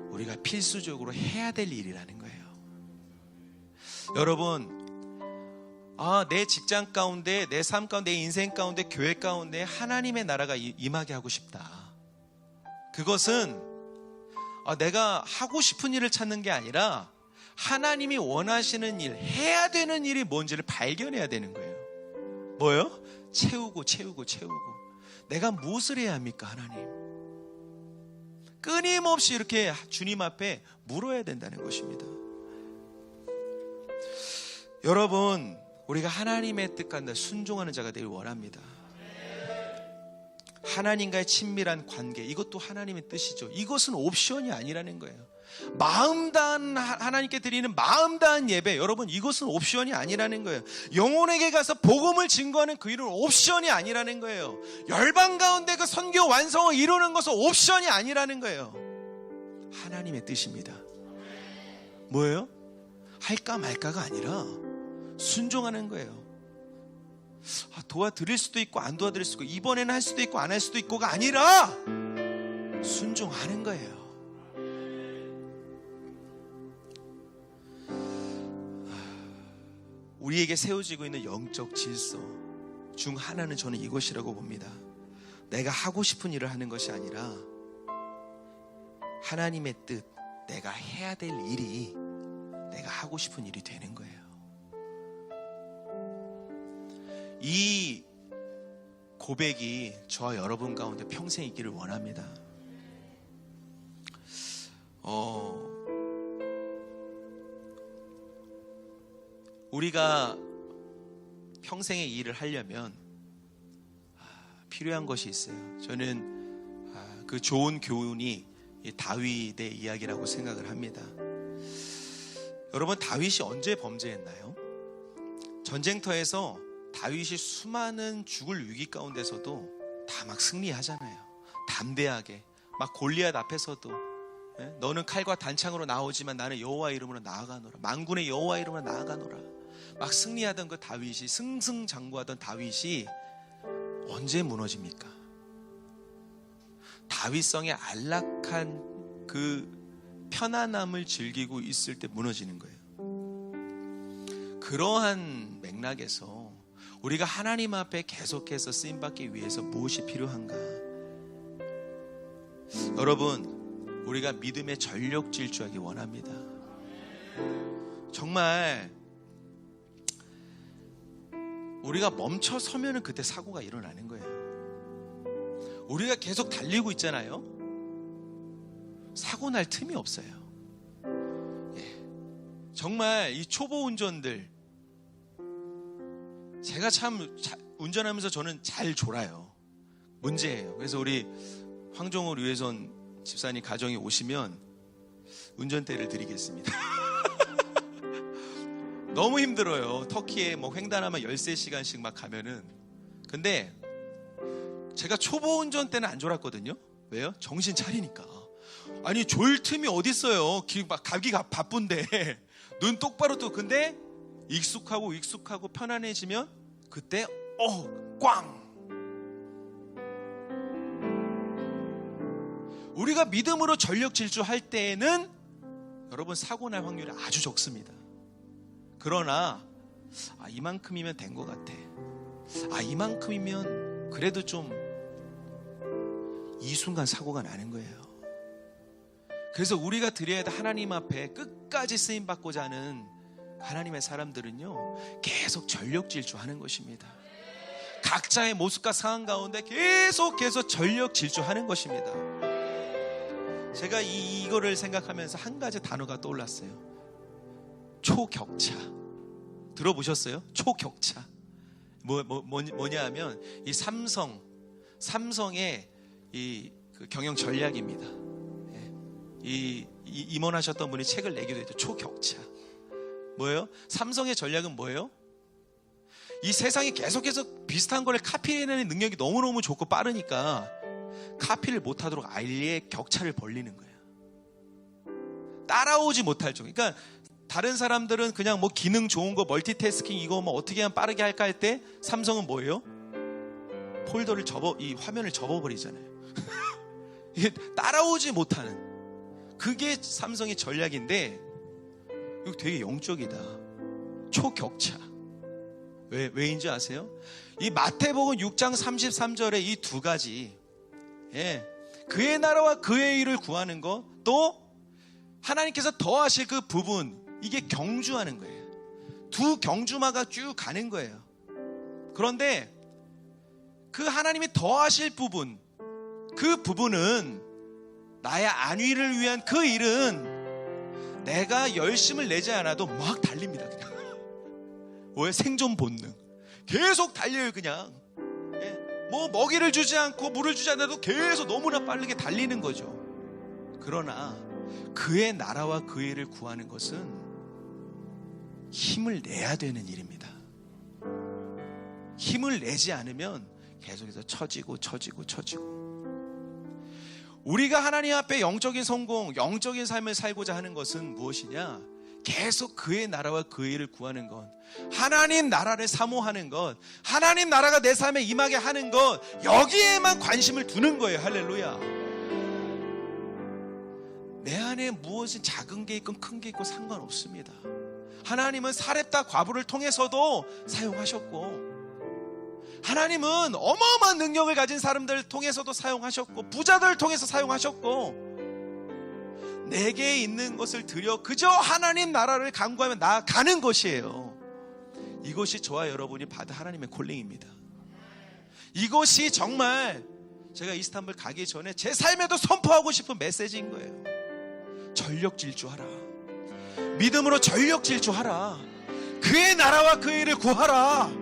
우리가 필수적으로 해야 될 일이라는 거예요. 여러분, 내 직장 가운데, 내 삶 가운데, 내 인생 가운데, 교회 가운데 하나님의 나라가 임하게 하고 싶다. 그것은 내가 하고 싶은 일을 찾는 게 아니라 하나님이 원하시는 일, 해야 되는 일이 뭔지를 발견해야 되는 거예요. 뭐요? 채우고 내가 무엇을 해야 합니까, 하나님? 끊임없이 이렇게 주님 앞에 물어야 된다는 것입니다. 여러분, 우리가 하나님의 뜻 가운데 순종하는 자가 되길 원합니다. 하나님과의 친밀한 관계, 이것도 하나님의 뜻이죠. 이것은 옵션이 아니라는 거예요. 마음 다한, 하나님께 드리는 마음 다한 예배, 여러분, 이것은 옵션이 아니라는 거예요. 영혼에게 가서 복음을 증거하는 그 일은 옵션이 아니라는 거예요. 열방 가운데 그 선교 완성을 이루는 것은 옵션이 아니라는 거예요. 하나님의 뜻입니다. 뭐예요? 할까 말까가 아니라 순종하는 거예요. 도와드릴 수도 있고 안 도와드릴 수도 있고, 이번에는 할 수도 있고 안 할 수도 있고가 아니라 순종하는 거예요. 우리에게 세워지고 있는 영적 질서 중 하나는 저는 이것이라고 봅니다. 내가 하고 싶은 일을 하는 것이 아니라 하나님의 뜻, 내가 해야 될 일이 내가 하고 싶은 일이 되는 거예요. 이 고백이 저와 여러분 가운데 평생 있기를 원합니다. 우리가 평생의 일을 하려면 필요한 것이 있어요. 저는 그 좋은 교훈이 다윗의 이야기라고 생각을 합니다. 여러분, 다윗이 언제 범죄했나요? 전쟁터에서 다윗이 수많은 죽을 위기 가운데서도 다 막 승리하잖아요. 담대하게 막 골리앗 앞에서도 너는 칼과 단창으로 나오지만 나는 여호와 이름으로 나아가노라, 만군의 여호와 이름으로 나아가노라, 막 승리하던 그 다윗이, 승승장구하던 다윗이 언제 무너집니까? 다윗성의 안락한 그 편안함을 즐기고 있을 때 무너지는 거예요. 그러한 맥락에서 우리가 하나님 앞에 계속해서 쓰임받기 위해서 무엇이 필요한가? 여러분, 우리가 믿음의 전력 질주하기 원합니다. 정말 우리가 멈춰 서면은 그때 사고가 일어나는 거예요. 우리가 계속 달리고 있잖아요. 사고 날 틈이 없어요. 정말 이 초보 운전들, 제가 참 운전하면서 저는 잘 졸아요. 문제예요. 그래서 우리 황종호 류혜선 집사님 가정에 오시면 운전대를 드리겠습니다. 너무 힘들어요. 터키에 뭐 횡단하면 13시간씩 막 가면은. 근데 제가 초보 운전 때는 안 졸았거든요. 왜요? 정신 차리니까. 아니, 졸 틈이 어딨어요. 막 가기 바쁜데 눈 똑바로 뜨고. 근데 익숙하고 편안해지면 그때 꽝! 우리가 믿음으로 전력 질주할 때에는 여러분 사고 날 확률이 아주 적습니다. 그러나 이만큼이면 된 것 같아. 이만큼이면 그래도 좀, 이 순간 사고가 나는 거예요. 그래서 우리가 드려야 될 하나님 앞에 끝까지 쓰임받고자 하는 하나님의 사람들은요, 계속 전력 질주하는 것입니다. 각자의 모습과 상황 가운데 계속해서 전력 질주하는 것입니다. 제가 이거를 생각하면서 한 가지 단어가 떠올랐어요. 초격차. 들어보셨어요? 초격차. 뭐냐 하면 이 삼성의 그 경영 전략입니다. 임원하셨던 분이 책을 내기도 했죠. 초격차. 뭐예요? 삼성의 전략은 뭐예요? 이 세상이 계속해서 비슷한 거를 카피해내는 능력이 너무너무 좋고 빠르니까 카피를 못하도록 아예 격차를 벌리는 거예요. 따라오지 못할 정도. 그러니까 다른 사람들은 그냥 뭐 기능 좋은 거 멀티태스킹 이거 뭐 어떻게 하면 빠르게 할까 할 때 삼성은 뭐예요? 폴더를 이 화면을 접어버리잖아요. 이게 따라오지 못하는, 그게 삼성의 전략인데 이거 되게 영적이다. 초격차. 왜인지 아세요? 이 마태복음 6장 33절에 이 두 가지, 그의 나라와 그의 일을 구하는 것, 또 하나님께서 더하실 그 부분, 이게 경주하는 거예요. 두 경주마가 쭉 가는 거예요. 그런데 그 하나님이 더하실 부분, 그 부분은 나의 안위를 위한 그 일은 내가 열심을 내지 않아도 막 달립니다. 그냥. 왜? 생존 본능. 계속 달려요. 그냥. 뭐 먹이를 주지 않고 물을 주지 않아도 계속 너무나 빠르게 달리는 거죠. 그러나 그의 나라와 그 일을 구하는 것은 힘을 내야 되는 일입니다. 힘을 내지 않으면 계속해서 처지고. 우리가 하나님 앞에 영적인 성공, 영적인 삶을 살고자 하는 것은 무엇이냐? 계속 그의 나라와 그 일을 구하는 것, 하나님 나라를 사모하는 것, 하나님 나라가 내 삶에 임하게 하는 것, 여기에만 관심을 두는 거예요. 할렐루야. 내 안에 무엇이 작은 게 있건 큰 게 있고 상관없습니다. 하나님은 사렙다 과부를 통해서도 사용하셨고, 하나님은 어마어마한 능력을 가진 사람들을 통해서도 사용하셨고, 부자들을 통해서 사용하셨고, 내게 있는 것을 드려 그저 하나님 나라를 간구하며 나아가는 것이에요. 이것이 저와 여러분이 받은 하나님의 콜링입니다. 이것이 정말 제가 이스탄불 가기 전에 제 삶에도 선포하고 싶은 메시지인 거예요. 전력 질주하라. 믿음으로 전력 질주하라. 그의 나라와 그 일을 구하라.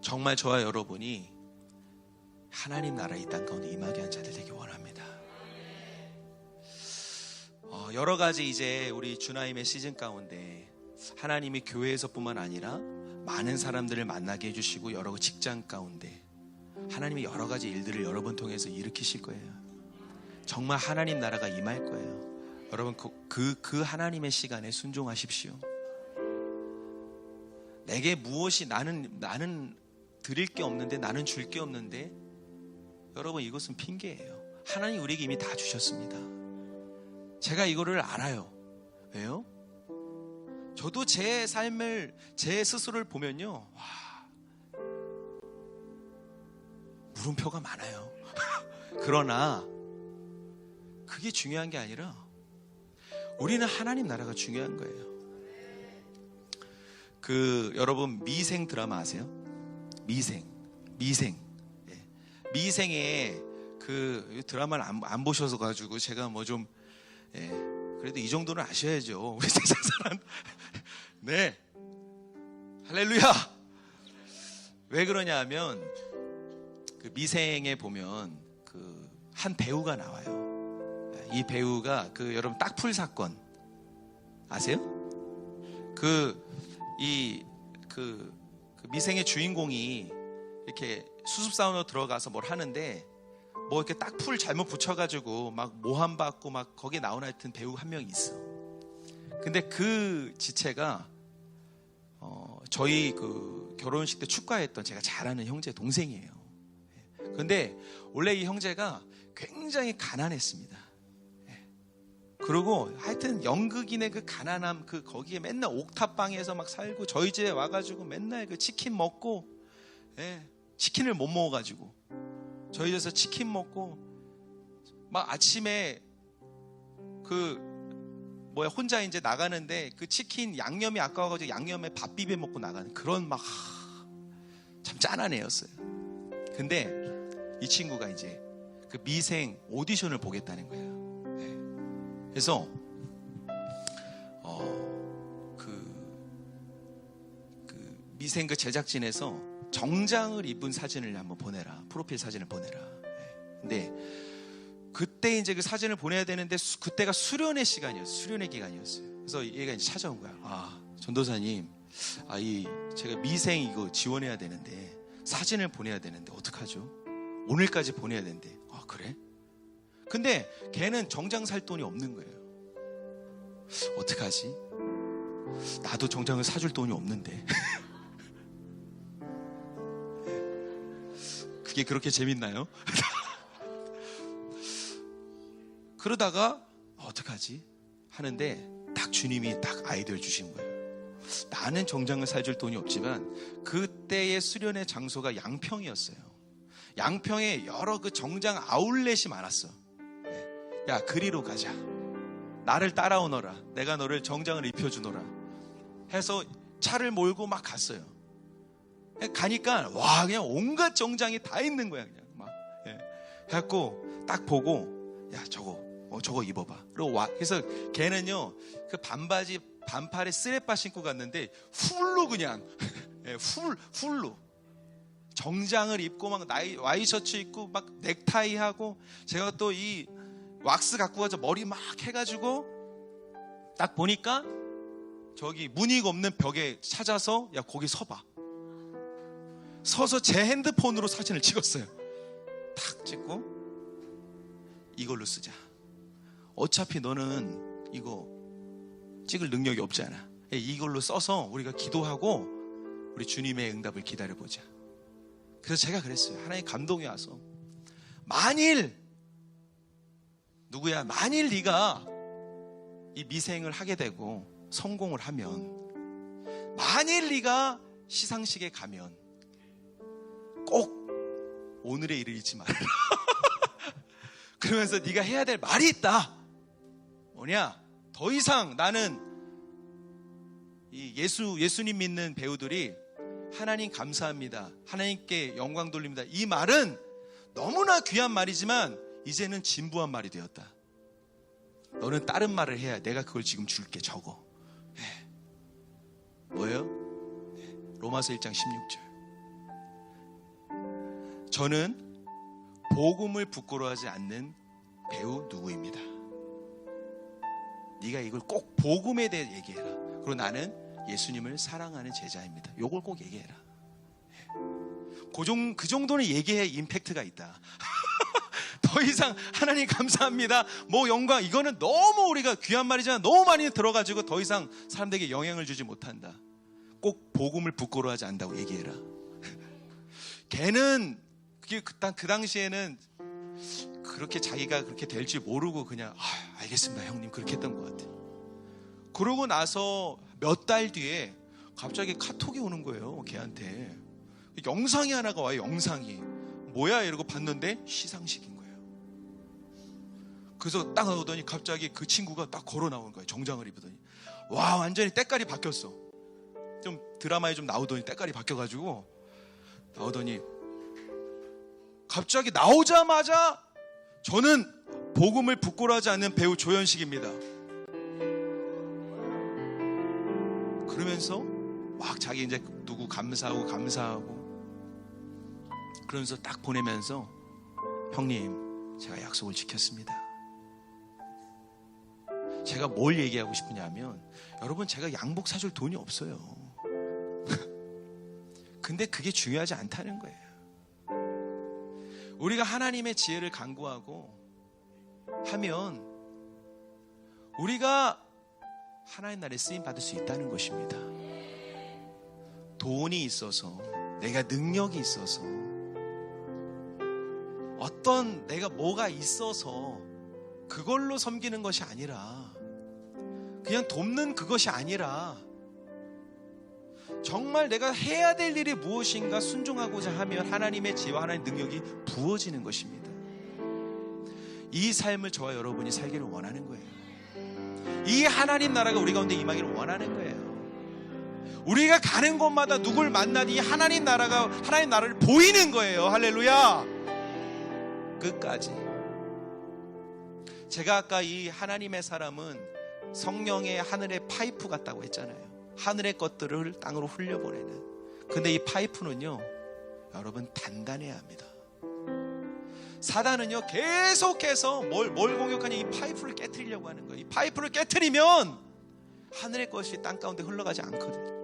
정말 저와 여러분이 하나님 나라에 이 땅 가운데 임하게 한 자들 되기 원합니다. 여러 가지 이제 우리 주나임의 시즌 가운데 하나님이 교회에서뿐만 아니라 많은 사람들을 만나게 해주시고, 여러 직장 가운데 하나님이 여러 가지 일들을 여러분 통해서 일으키실 거예요. 정말 하나님 나라가 임할 거예요. 여러분 그 하나님의 시간에 순종하십시오. 내게 무엇이, 나는 드릴 게 없는데, 나는 줄 게 없는데, 여러분 이것은 핑계예요. 하나님 우리에게 이미 다 주셨습니다. 제가 이거를 알아요. 왜요? 저도 제 삶을, 제 스스로를 보면요, 와, 물음표가 많아요. 그러나 그게 중요한 게 아니라 우리는 하나님 나라가 중요한 거예요. 여러분 미생 드라마 아세요? 미생. 미생에 그 드라마를 안 보셔서 가지고 제가 뭐 좀, 그래도 이 정도는 아셔야죠. 우리 세상 사람. 네. 할렐루야. 왜 그러냐 하면, 그 미생에 보면 그 한 배우가 나와요. 이 배우가 여러분 딱풀 사건 아세요? 미생의 주인공이 이렇게 수습사원으로 들어가서 뭘 하는데, 뭐 이렇게 딱풀 잘못 붙여가지고 막 모함받고 막 거기에 나오는 하여튼 배우 한 명이 있어. 근데 그 지체가 저희 그 결혼식 때 축가했던 제가 잘 아는 형제 동생이에요. 근데 원래 이 형제가 굉장히 가난했습니다. 그리고 하여튼 연극인의 그 가난함, 거기에 맨날 옥탑방에서 막 살고, 저희 집에 와가지고 맨날 그 치킨 먹고, 치킨을 못 먹어가지고 저희 집에서 치킨 먹고, 막 아침에 혼자 이제 나가는데 그 치킨 양념이 아까워가지고 양념에 밥 비벼 먹고 나가는 그런 참 짠한 애였어요. 근데 이 친구가 이제 그 미생 오디션을 보겠다는 거예요. 그래서 미생 그 제작진에서 정장을 입은 사진을 한번 보내라. 프로필 사진을 보내라. 근데 그때 이제 그 사진을 보내야 되는데 그때가 수련의 시간이었어요. 수련의 기간이었어요. 그래서 얘가 이제 찾아온 거야. 전도사님, 제가 미생 이거 지원해야 되는데 사진을 보내야 되는데 어떡하죠? 오늘까지 보내야 된대. 그래? 근데 걔는 정장 살 돈이 없는 거예요. 어떡하지? 나도 정장을 사줄 돈이 없는데. 그게 그렇게 재밌나요? 그러다가 어떡하지? 하는데 딱 주님이 딱 아이디어를 주신 거예요. 나는 정장을 사줄 돈이 없지만 그때의 수련의 장소가 양평이었어요. 양평에 여러 그 정장 아울렛이 많았어. 야, 그리로 가자. 나를 따라오너라. 내가 너를 정장을 입혀주노라. 해서 차를 몰고 막 갔어요. 가니까 와, 그냥 온갖 정장이 다 있는 거야. 그냥 막. 해갖고 딱 보고, 야, 저거 입어봐. 그리고 그래서 걔는요, 그 반팔에 쓰레빠 신고 갔는데 훌로 그냥 훌로 정장을 입고 막 와이셔츠 입고 막 넥타이 하고, 제가 또 이 왁스 갖고 가서 머리 막 해가지고 딱 보니까 저기 무늬가 없는 벽에 찾아서, 야, 거기 서봐. 서서 제 핸드폰으로 사진을 찍었어요. 탁 찍고 이걸로 쓰자. 어차피 너는 이거 찍을 능력이 없잖아. 이걸로 써서 우리가 기도하고 우리 주님의 응답을 기다려보자. 그래서 제가 그랬어요. 하나님 감동이 와서, 만일 네가 이 미생을 하게 되고 성공을 하면, 만일 네가 시상식에 가면 꼭 오늘의 일을 잊지 말아라. 그러면서 네가 해야 될 말이 있다. 뭐냐? 더 이상 나는 이 예수님 믿는 배우들이 하나님 감사합니다, 하나님께 영광 돌립니다, 이 말은 너무나 귀한 말이지만 이제는 진부한 말이 되었다. 너는 다른 말을 해야 내가 그걸 지금 줄게. 적어. 뭐예요? 로마서 1장 16절. 저는 복음을 부끄러워하지 않는 배우 누구입니다. 네가 이걸 꼭 복음에 대해 얘기해라. 그리고 나는 예수님을 사랑하는 제자입니다. 이걸 꼭 얘기해라. 그 정도는 얘기해야 임팩트가 있다. 더 이상 하나님 감사합니다, 뭐 영광, 이거는 너무 우리가 귀한 말이지만 너무 많이 들어가지고 더 이상 사람들에게 영향을 주지 못한다. 꼭 복음을 부끄러워하지 않는다고 얘기해라. 걔는 그 당시에는 그렇게 자기가 그렇게 될 줄 모르고 그냥 알겠습니다 형님, 그렇게 했던 것 같아요. 그러고 나서 몇 달 뒤에 갑자기 카톡이 오는 거예요. 걔한테 영상이 하나가 와요. 영상이 뭐야 이러고 봤는데 시상식인 거예요. 그래서 딱 나오더니 갑자기 그 친구가 딱 걸어 나오는 거예요. 정장을 입으더니 와, 완전히 때깔이 바뀌었어. 좀 드라마에 좀 나오더니 때깔이 바뀌어가지고 나오더니 갑자기 나오자마자 저는 복음을 부끄러워하지 않는 배우 조연식입니다. 그러면서 막 자기 이제 누구 감사하고 그러면서 딱 보내면서 형님, 제가 약속을 지켰습니다. 제가 뭘 얘기하고 싶으냐면, 여러분, 제가 양복 사줄 돈이 없어요. 근데 그게 중요하지 않다는 거예요. 우리가 하나님의 지혜를 간구하고 하면 우리가 하나님 나라에 쓰임 받을 수 있다는 것입니다. 돈이 있어서, 내가 능력이 있어서, 어떤 내가 뭐가 있어서 그걸로 섬기는 것이 아니라, 그냥 돕는 그것이 아니라, 정말 내가 해야 될 일이 무엇인가 순종하고자 하면 하나님의 지혜와 하나님의 능력이 부어지는 것입니다. 이 삶을 저와 여러분이 살기를 원하는 거예요. 이 하나님 나라가 우리 가운데 임하기를 원하는 거예요. 우리가 가는 곳마다 누굴 만나니 하나님 나라를 보이는 거예요. 할렐루야. 끝까지. 제가 아까 이 하나님의 사람은 성령의 하늘의 파이프 같다고 했잖아요. 하늘의 것들을 땅으로 흘려보내는. 근데 이 파이프는요, 여러분 단단해야 합니다. 사단은요 계속해서 뭘 공격하냐, 이 파이프를 깨트리려고 하는 거예요. 이 파이프를 깨트리면 하늘의 것이 땅 가운데 흘러가지 않거든요.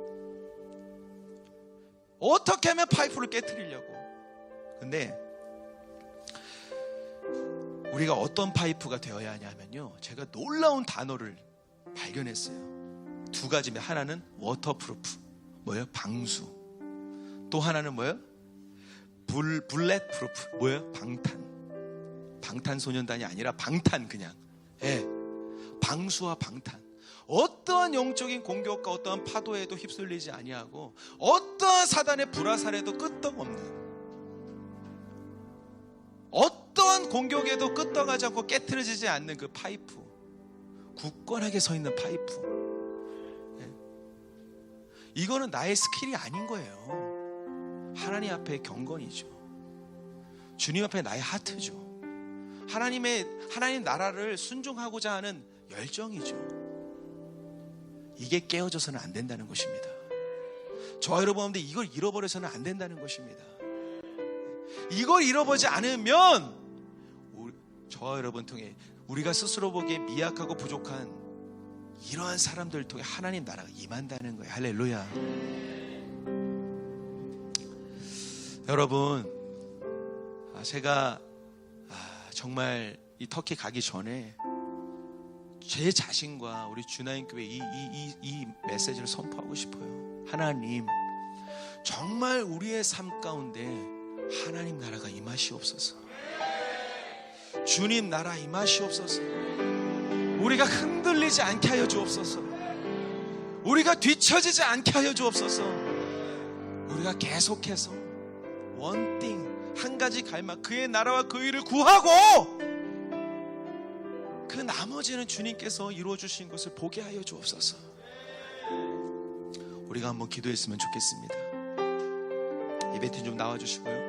어떻게 하면 파이프를 깨트리려고. 근데 우리가 어떤 파이프가 되어야 하냐면요, 제가 놀라운 단어를 발견했어요. 두 가지입니다. 하나는 워터프루프, 뭐예요? 방수. 또 하나는 뭐예요? 블렛프루프, 뭐예요? 방탄소년단이 아니라 방탄, 그냥. 예, 방수와 방탄. 어떠한 영적인 공격과 어떠한 파도에도 휩쓸리지 아니하고 어떠한 사단의 불화살에도 끄떡없는, 어떠한 공격에도 끄떡하지 않고 깨트려지지 않는 그 파이프, 굳건하게 서 있는 파이프. 예. 이거는 나의 스킬이 아닌 거예요. 하나님 앞에 경건이죠. 주님 앞에 나의 하트죠. 하나님 나라를 순종하고자 하는 열정이죠. 이게 깨어져서는 안 된다는 것입니다. 저와 여러분들 이걸 잃어버려서는 안 된다는 것입니다. 이걸 잃어버리지 않으면 저와 여러분 통해 우리가 스스로 보기에 미약하고 부족한 이러한 사람들을 통해 하나님 나라가 임한다는 거예요. 할렐루야. 여러분, 제가 정말 이 터키 가기 전에 제 자신과 우리 주나인 교회 이 메시지를 선포하고 싶어요. 하나님, 정말 우리의 삶 가운데 하나님 나라가 임하시옵소서. 주님 나라 임하시옵소서. 우리가 흔들리지 않게 하여 주옵소서. 우리가 뒤처지지 않게 하여 주옵소서. 우리가 계속해서 원띵, 한 가지 갈망, 그의 나라와 그 일을 구하고 그 나머지는 주님께서 이루어주신 것을 보게 하여 주옵소서. 우리가 한번 기도했으면 좋겠습니다. 예배팀 좀 나와주시고요.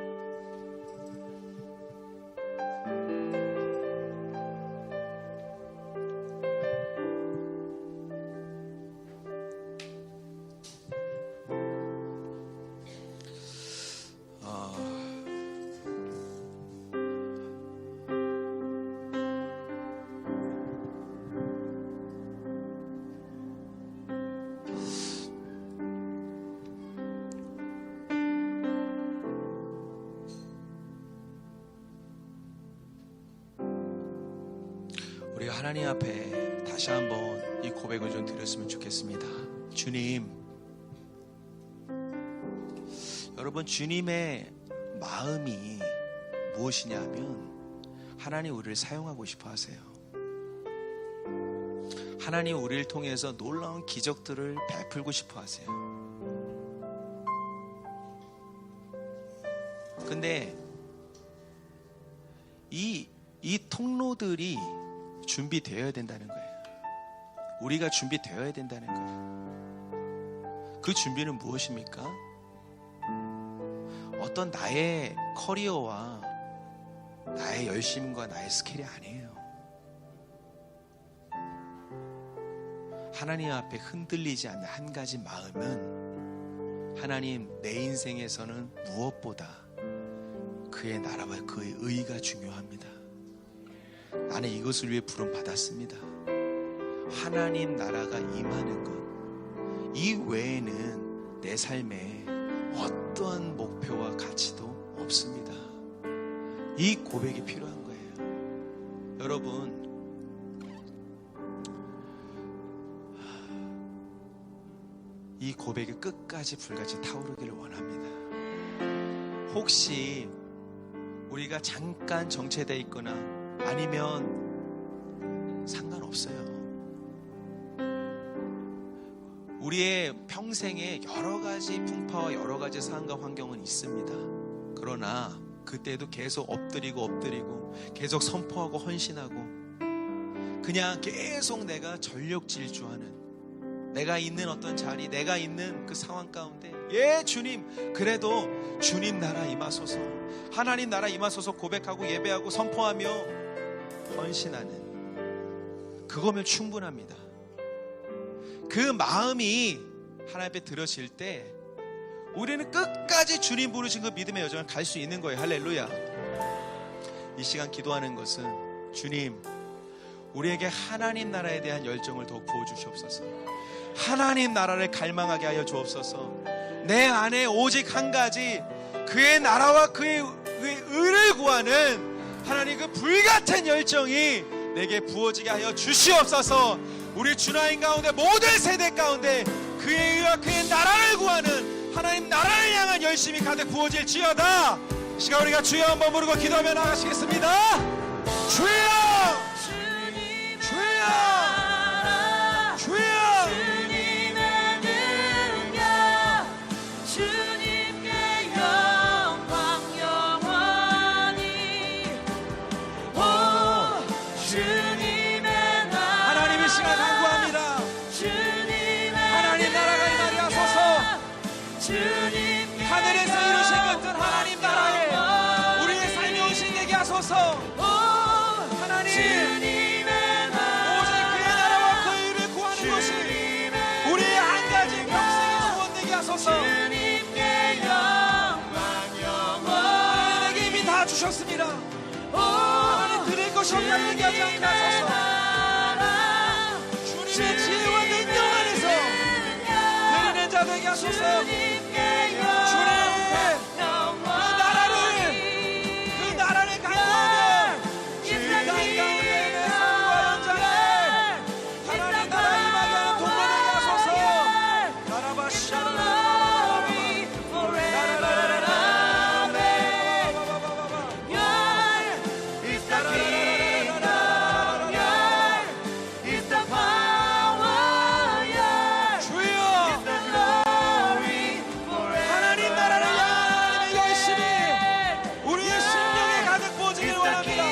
우리가 하나님 앞에 다시 한번 이 고백을 좀 드렸으면 좋겠습니다. 주님, 여러분, 주님의 마음이 무엇이냐 하면 하나님 우리를 사용하고 싶어 하세요. 하나님 우리를 통해서 놀라운 기적들을 베풀고 싶어 하세요. 근데 이 통로들이 준비되어야 된다는 거예요. 우리가 준비되어야 된다는 거예요. 그 준비는 무엇입니까? 어떤 나의 커리어와 나의 열심과 나의 스킬이 아니에요. 하나님 앞에 흔들리지 않는 한 가지 마음은, 하나님, 내 인생에서는 무엇보다 그의 나라와 그의 의가 중요합니다. 나는 이것을 위해 부름 받았습니다. 하나님 나라가 임하는 것, 이 외에는 내 삶에 어떠한 목표와 가치도 없습니다. 이 고백이 필요한 거예요. 여러분, 이 고백이 끝까지 불같이 타오르기를 원합니다. 혹시 우리가 잠깐 정체되어 있거나 아니면 상관없어요. 우리의 평생에 여러 가지 풍파와 여러 가지 상황과 환경은 있습니다. 그러나 그때도 계속 엎드리고 계속 선포하고 헌신하고 그냥 계속 내가 전력 질주하는, 내가 있는 어떤 자리, 내가 있는 그 상황 가운데, 예 주님, 그래도 주님 나라 임하소서, 하나님 나라 임하소서 고백하고 예배하고 선포하며 헌신하는, 그거면 충분합니다. 그 마음이 하나님 앞에 들어질 때 우리는 끝까지 주님 부르신 그 믿음의 여정을 갈 수 있는 거예요. 할렐루야. 이 시간 기도하는 것은 주님, 우리에게 하나님 나라에 대한 열정을 더 부어주시옵소서. 하나님 나라를 갈망하게 하여 주옵소서. 내 안에 오직 한 가지, 그의 나라와 그의 의를 구하는 하나님 그 불같은 열정이 내게 부어지게 하여 주시옵소서. 우리 주나인 가운데 모든 세대 가운데 그의 의와 그의 나라를 구하는 하나님 나라를 향한 열심이 가득 부어질지어다. 이 시간 우리가 주여 한번 부르고 기도하며 나가시겠습니다. 주여, 주여, 주여. 주님의 능력, 주님께 영광 영원히. 오 주님의 나라, 하나님 이 시간 간구합니다. 주님의 하나님 나라가 임하게 하소서. 주님께 하늘에서 이루신 것들 하나님 나라에 우리의 삶이 온신되게 하소서. 하나님, 주님의 나라, 오직 그의 나라와 그 의를 구하는 것이 우리의 한 가지 평생의 소원되게 하소서. 주님께 영광 영원히. 하나님에게 이미 다 주셨습니다. 하나님 드릴 것이 없다 얘기하지 않게 하소서. 주님의 지혜와 능력 안에서 드리는 자 되게 하소서. 그 나라를 강구하며 이 땅 가운데 내 삶과 현장에 하나님 나라 임하게 하는 동로 되게 하소서. 하나님 나라를 향하는 열심이 우리의 심령에 가득 부어지길 원합니다.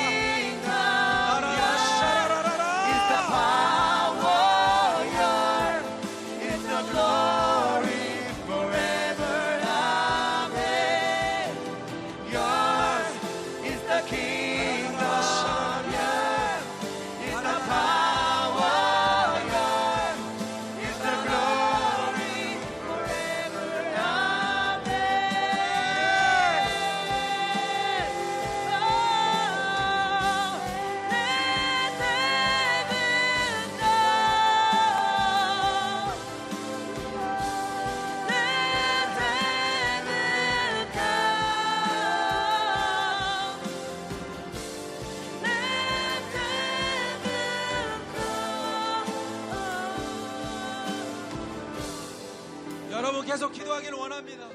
여러분 계속 기도하기를 원합니다.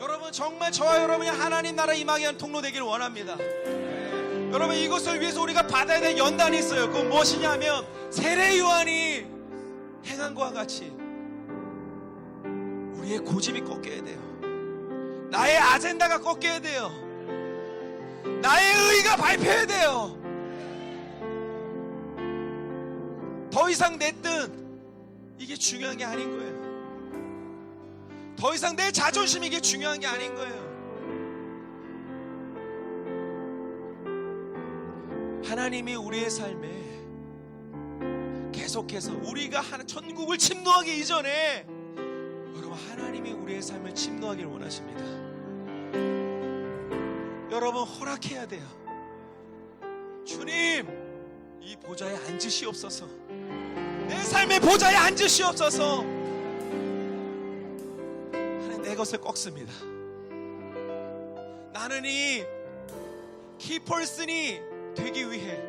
여러분 정말 저와 여러분이 하나님 나라 임하게 하는 통로 되기를 원합니다. 여러분 이것을 위해서 우리가 받아야 될 연단이 있어요. 그건 무엇이냐 하면 세례 요한이 행한 것과 같이 우리의 고집이 꺾여야 돼요. 나의 아젠다가 꺾여야 돼요. 나의 의의가 밟혀야 돼요. 더 이상 내 뜻 이게 중요한 게 아닌 거예요. 더 이상 내 자존심 이게 중요한 게 아닌 거예요. 하나님이 우리의 삶에 계속해서 우리가 천국을 침노하기 이전에 여러분 하나님이 우리의 삶을 침노하기를 원하십니다. 여러분 허락해야 돼요. 주님 이 보좌에 앉으시옵소서. 내 삶의 보좌에 앉으시옵소서. 하나님 내 것을 꺾습니다. 나는 이 키펄슨이 되기 위해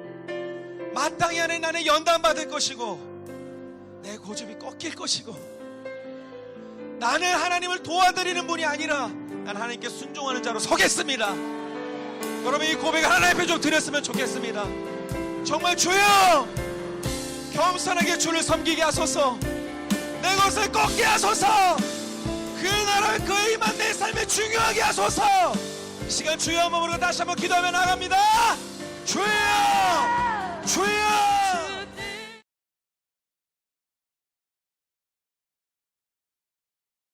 마땅히 하는 나는 연단받을 것이고 내 고집이 꺾일 것이고 나는 하나님을 도와드리는 분이 아니라 난 하나님께 순종하는 자로 서겠습니다. 여러분 이 고백을 하나님 앞에 좀 드렸으면 좋겠습니다. 정말 주여 겸손하게 주를 섬기게 하소서. 내 것을 꺾게 하소서. 그 나라의 그 의만 내 삶에 중요하게 하소서. 이 시간 주여 한번 부르고 다시 한번 기도하며 나갑니다. 주여 주여